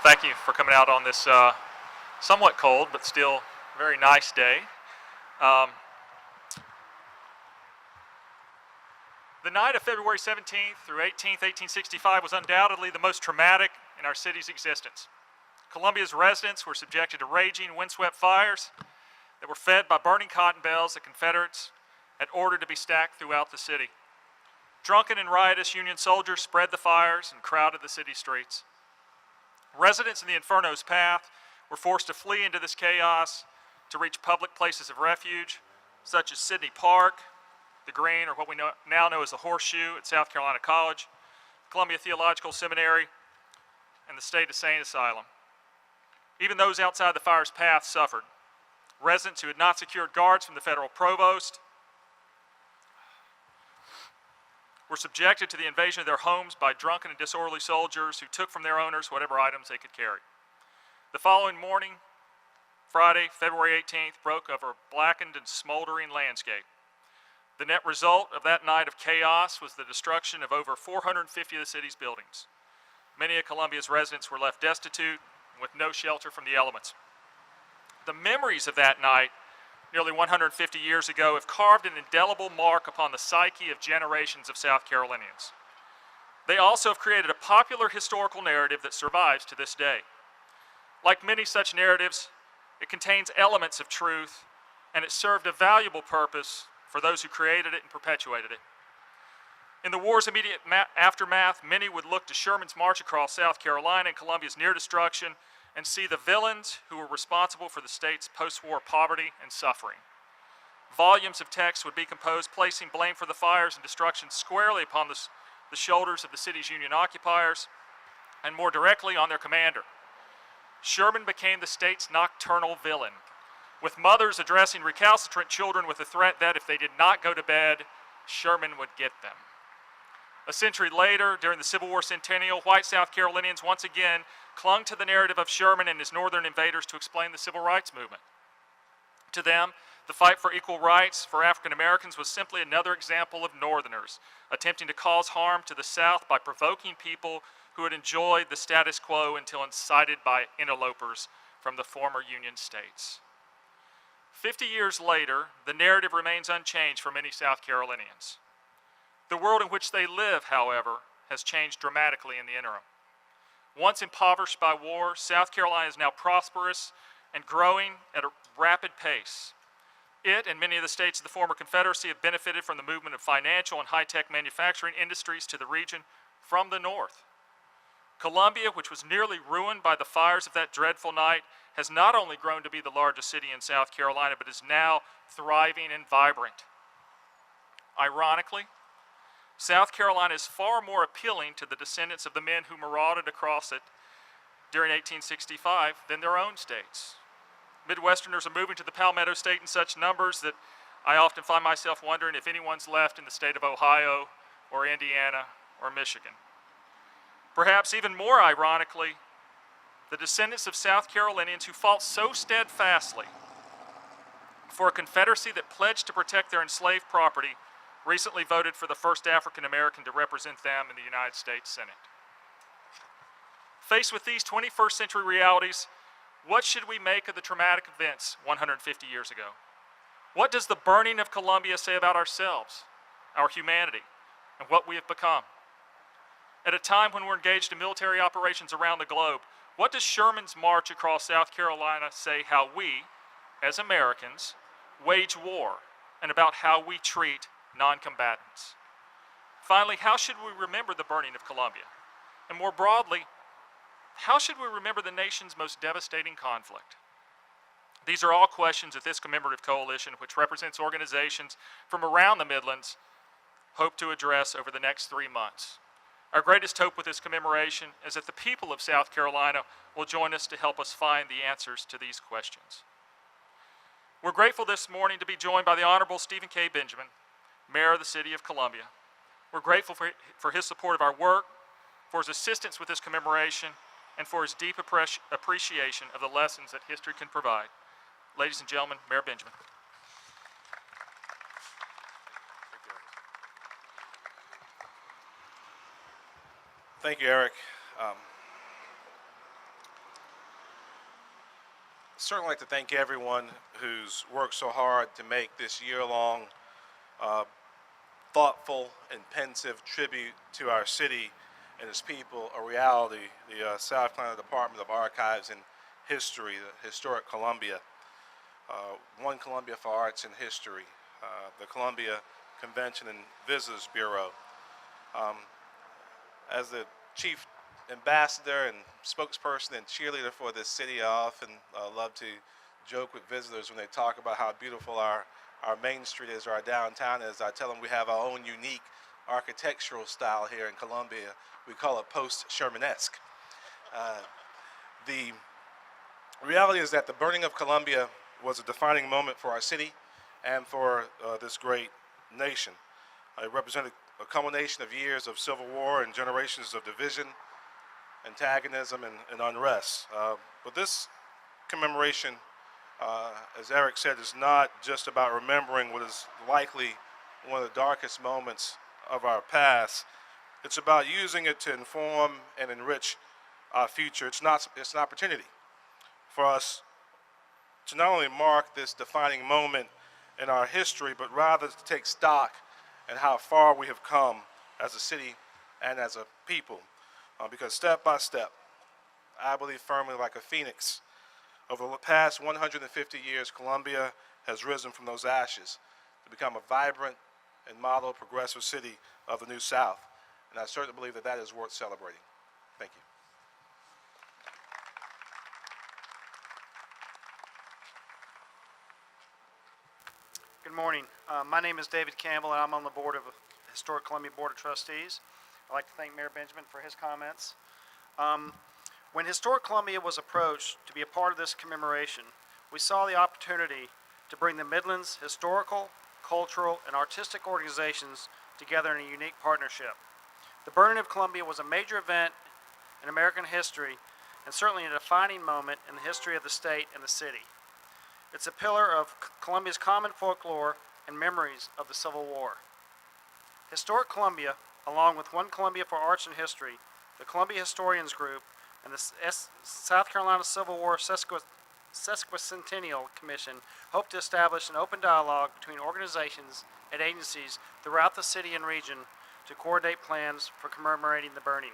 Thank you for coming out on this somewhat cold but still very nice day. The night of February 17th through 18th, 1865 was undoubtedly the most traumatic in our city's existence. Columbia's residents were subjected to raging, windswept fires that were fed by burning cotton bales that Confederates had ordered to be stacked throughout the city. Drunken and riotous Union soldiers spread the fires and crowded the city streets. Residents in the Inferno's path were forced to flee into this chaos to reach public places of refuge, such as Sidney Park, the Green, or what we now know as the Horseshoe at South Carolina College, Columbia Theological Seminary, and the State Insane Asylum. Even those outside the fire's path suffered. Residents who had not secured guards from the federal provost were subjected to the invasion of their homes by drunken and disorderly soldiers who took from their owners whatever items they could carry. The following morning, Friday, February 18th, broke over a blackened and smoldering landscape. The net result of that night of chaos was the destruction of over 450 of the city's buildings. Many of Columbia's residents were left destitute with no shelter from the elements. The memories of that night, nearly 150 years ago, have carved an indelible mark upon the psyche of generations of South Carolinians. They also have created a popular historical narrative that survives to this day. Like many such narratives, it contains elements of truth, and it served a valuable purpose for those who created it and perpetuated it. In the war's immediate aftermath, many would look to Sherman's march across South Carolina and Columbia's near destruction and see the villains who were responsible for the state's post-war poverty and suffering. Volumes of text would be composed placing blame for the fires and destruction squarely upon the shoulders of the city's Union occupiers and more directly on their commander. Sherman became the state's nocturnal villain, with mothers addressing recalcitrant children with the threat that if they did not go to bed, Sherman would get them. A century later, during the Civil War centennial, white South Carolinians once again clung to the narrative of Sherman and his northern invaders to explain the Civil Rights Movement. To them, the fight for equal rights for African Americans was simply another example of Northerners attempting to cause harm to the South by provoking people who had enjoyed the status quo until incited by interlopers from the former Union states. 50 years later, the narrative remains unchanged for many South Carolinians. The world in which they live, however, has changed dramatically in the interim. Once impoverished by war, South Carolina is now prosperous and growing at a rapid pace. It and many of the states of the former Confederacy have benefited from the movement of financial and high-tech manufacturing industries to the region from the north. Columbia, which was nearly ruined by the fires of that dreadful night, has not only grown to be the largest city in South Carolina, but is now thriving and vibrant. Ironically, South Carolina is far more appealing to the descendants of the men who marauded across it during 1865 than their own states. Midwesterners are moving to the Palmetto State in such numbers that I often find myself wondering if anyone's left in the state of Ohio or Indiana or Michigan. Perhaps even more ironically, the descendants of South Carolinians who fought so steadfastly for a Confederacy that pledged to protect their enslaved property recently voted for the first African American to represent them in the United States Senate. Faced with these 21st century realities, what should we make of the traumatic events 150 years ago? What does the burning of Columbia say about ourselves, our humanity, and what we have become? At a time when we're engaged in military operations around the globe, what does Sherman's march across South Carolina say how we, as Americans, wage war and about how we treat non-combatants? Finally, how should we remember the burning of Columbia? And more broadly, how should we remember the nation's most devastating conflict? These are all questions that this commemorative coalition, which represents organizations from around the Midlands, hope to address over the next 3 months. Our greatest hope with this commemoration is that the people of South Carolina will join us to help us find the answers to these questions. We're grateful this morning to be joined by the Honorable Stephen K. Benjamin, Mayor of the City of Columbia. We're grateful for his support of our work, for his assistance with this commemoration, and for his deep appreciation of the lessons that history can provide. Ladies and gentlemen, Mayor Benjamin. Thank you, Eric. certainly like to thank everyone who's worked so hard to make this year-long, thoughtful and pensive tribute to our city and its people a reality. The South Carolina Department of Archives and History, the Historic Columbia, One Columbia for Arts and History, the Columbia Convention and Visitors Bureau. As the chief ambassador and spokesperson and cheerleader for this city, I often love to joke with visitors when they talk about how beautiful our main street is or our downtown is. I tell them we have our own unique architectural style here in Columbia. We call it post-Shermanesque. The reality is that the burning of Columbia was a defining moment for our city and for this great nation. It represented a culmination of years of civil war and generations of division, antagonism, and unrest. But this commemoration, as Eric said, is not just about remembering what is likely one of the darkest moments of our past. It's about using it to inform and enrich our future. It's an opportunity for us to not only mark this defining moment in our history, but rather to take stock in how far we have come as a city and as a people. Because step by step, I believe firmly like a phoenix, over the past 150 years, Columbia has risen from those ashes to become a vibrant and model progressive city of the New South. And I certainly believe that that is worth celebrating. Thank you. Good morning. My name is David Campbell, and I'm on the board of the Historic Columbia Board of Trustees. I'd like to thank Mayor Benjamin for his comments. When Historic Columbia was approached to be a part of this commemoration, we saw the opportunity to bring the Midlands historical, cultural, and artistic organizations together in a unique partnership. The burning of Columbia was a major event in American history and certainly a defining moment in the history of the state and the city. It's a pillar of Columbia's common folklore and memories of the Civil War. Historic Columbia, along with One Columbia for Arts and History, the Columbia Historians Group, and the South Carolina Civil War Sesquicentennial Commission, hope to establish an open dialogue between organizations and agencies throughout the city and region to coordinate plans for commemorating the burning.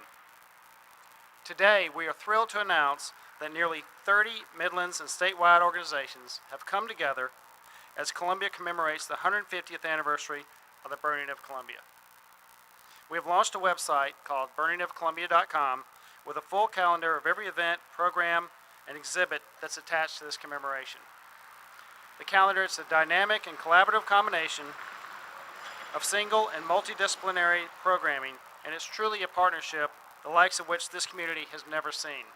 Today, we are thrilled to announce that nearly 30 Midlands and statewide organizations have come together as Columbia commemorates the 150th anniversary of the burning of Columbia. We have launched a website called burningofcolumbia.com with a full calendar of every event, program, and exhibit that's attached to this commemoration. The calendar is a dynamic and collaborative combination of single and multidisciplinary programming, and it's truly a partnership the likes of which this community has never seen.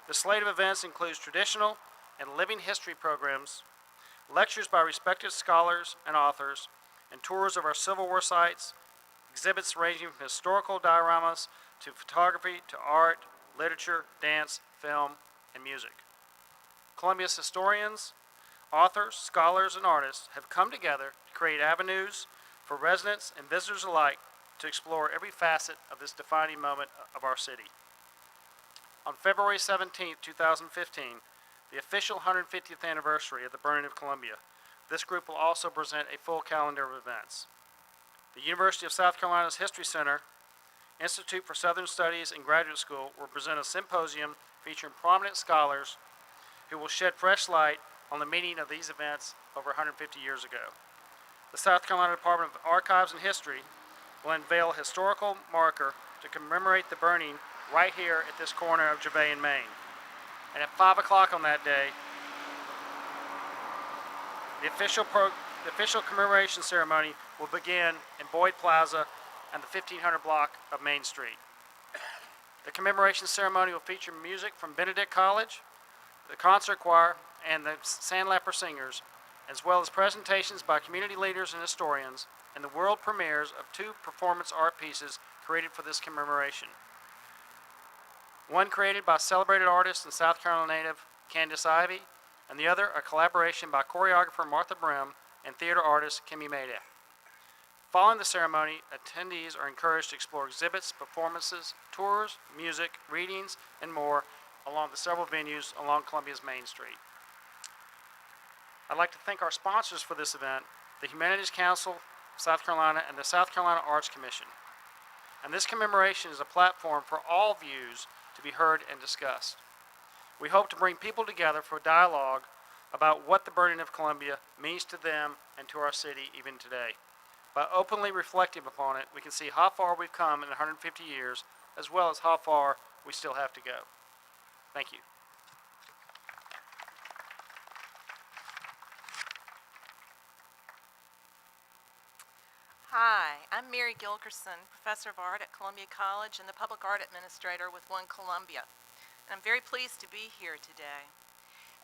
The slate of events includes traditional and living history programs, lectures by respected scholars and authors, and tours of our Civil War sites, exhibits ranging from historical dioramas to photography to art, literature, dance, film, and music. Columbia's historians, authors, scholars, and artists have come together to create avenues for residents and visitors alike to explore every facet of this defining moment of our city. On February 17, 2015, the official 150th anniversary of the burning of Columbia, this group will also present a full calendar of events. The University of South Carolina's History Center, Institute for Southern Studies, and Graduate School will present a symposium featuring prominent scholars who will shed fresh light on the meaning of these events over 150 years ago. The South Carolina Department of Archives and History will unveil a historical marker to commemorate the burning right here at this corner of Gervais and Main. And at 5 o'clock on that day, the official commemoration ceremony will begin in Boyd Plaza and the 1500 block of Main Street. The commemoration ceremony will feature music from Benedict College, the concert choir, and the Sandlapper Singers, as well as presentations by community leaders and historians, and the world premieres of 2 performance art pieces created for this commemoration. One created by celebrated artist and South Carolina native Candace Ivey, and the other a collaboration by choreographer Martha Brim and theater artist Kimmy Mayday. Following the ceremony, attendees are encouraged to explore exhibits, performances, tours, music, readings, and more along the several venues along Columbia's Main Street. I'd like to thank our sponsors for this event, the Humanities Council of South Carolina and the South Carolina Arts Commission. And this commemoration is a platform for all views to be heard and discussed. We hope to bring people together for dialogue about what the burning of Columbia means to them and to our city even today. By openly reflecting upon it, we can see how far we've come in 150 years, as well as how far we still have to go. Thank you. Hi, I'm Mary Gilkerson, Professor of Art at Columbia College and the Public Art Administrator with One Columbia. And I'm very pleased to be here today.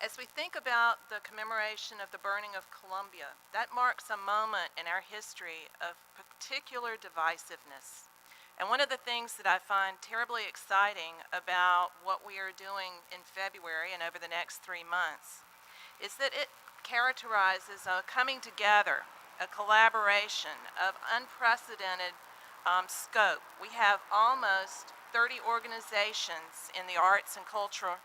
As we think about the commemoration of the burning of Columbia, that marks a moment in our history of particular divisiveness. And one of the things that I find terribly exciting about what we are doing in February and over the next 3 months is that it characterizes a coming together, a collaboration of unprecedented scope. We have almost 30 organizations in the arts and culture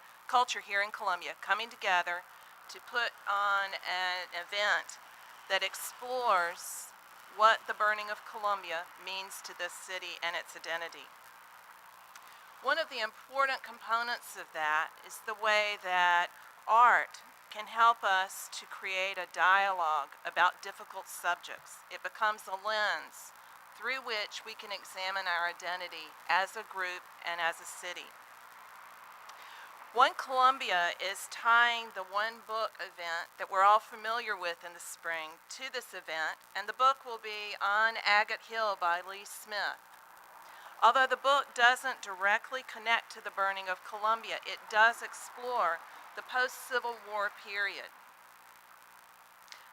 here in Columbia coming together to put on an event that explores what the burning of Columbia means to this city and its identity. One of the important components of that is the way that art can help us to create a dialogue about difficult subjects. It becomes a lens through which we can examine our identity as a group and as a city. One Columbia is tying the One Book event that we're all familiar with in the spring to this event, and the book will be On Agate Hill by Lee Smith. Although the book doesn't directly connect to the burning of Columbia, it does explore the post-Civil War period.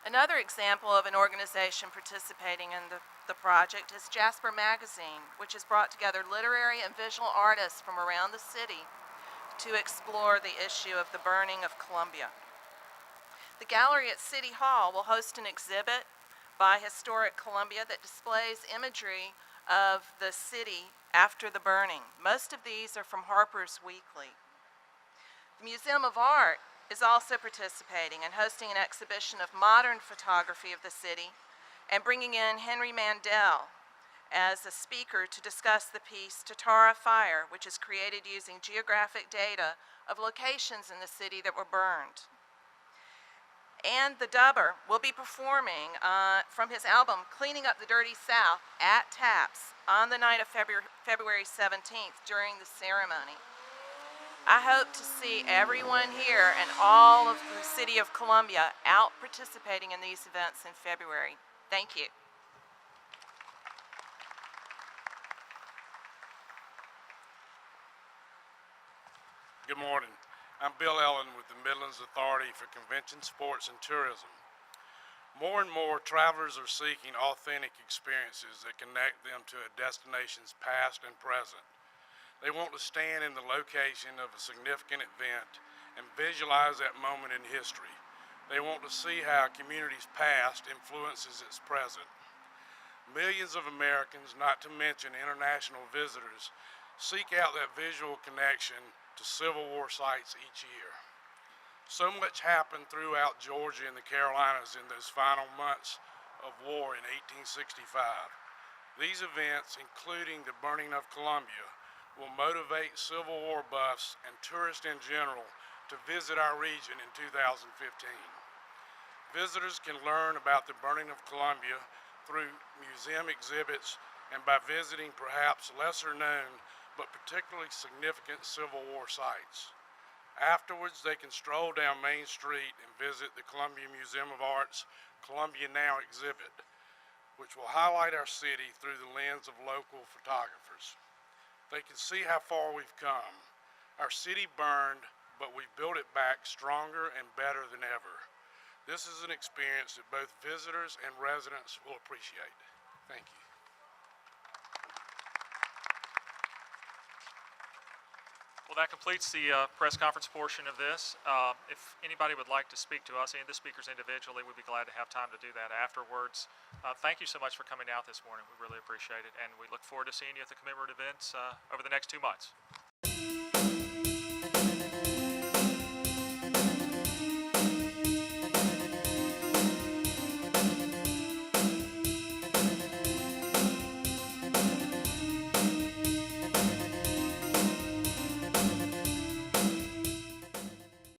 Another example of an organization participating in the project is Jasper Magazine, which has brought together literary and visual artists from around the city to explore the issue of the burning of Columbia. The gallery at City Hall will host an exhibit by Historic Columbia that displays imagery of the city after the burning. Most of these are from Harper's Weekly. The Museum of Art is also participating and hosting an exhibition of modern photography of the city and bringing in Henry Mandel as a speaker to discuss the piece Tatara Fire, which is created using geographic data of locations in the city that were burned. And the Dubber will be performing from his album Cleaning Up the Dirty South at Taps on the night of February 17th during the ceremony. I hope to see everyone here and all of the city of Columbia out participating in these events in February. Thank you. Good morning. I'm Bill Ellen with the Midlands Authority for Convention, Sports, and Tourism. More and more travelers are seeking authentic experiences that connect them to a destination's past and present. They want to stand in the location of a significant event and visualize that moment in history. They want to see how a community's past influences its present. Millions of Americans, not to mention international visitors, seek out that visual connection to Civil War sites each year. So much happened throughout Georgia and the Carolinas in those final months of war in 1865. These events, including the burning of Columbia, will motivate Civil War buffs and tourists in general to visit our region in 2015. Visitors can learn about the burning of Columbia through museum exhibits and by visiting perhaps lesser known but particularly significant Civil War sites. Afterwards, they can stroll down Main Street and visit the Columbia Museum of Art's Columbia Now exhibit, which will highlight our city through the lens of local photographers. They can see how far we've come. Our city burned, but we built it back stronger and better than ever. This is an experience that both visitors and residents will appreciate. Thank you. Well, that completes the press conference portion of this. If anybody would like to speak to us, any of the speakers individually, we'd be glad to have time to do that afterwards. Thank you so much for coming out this morning. We really appreciate it, and we look forward to seeing you at the commemorative events over the next 2 months.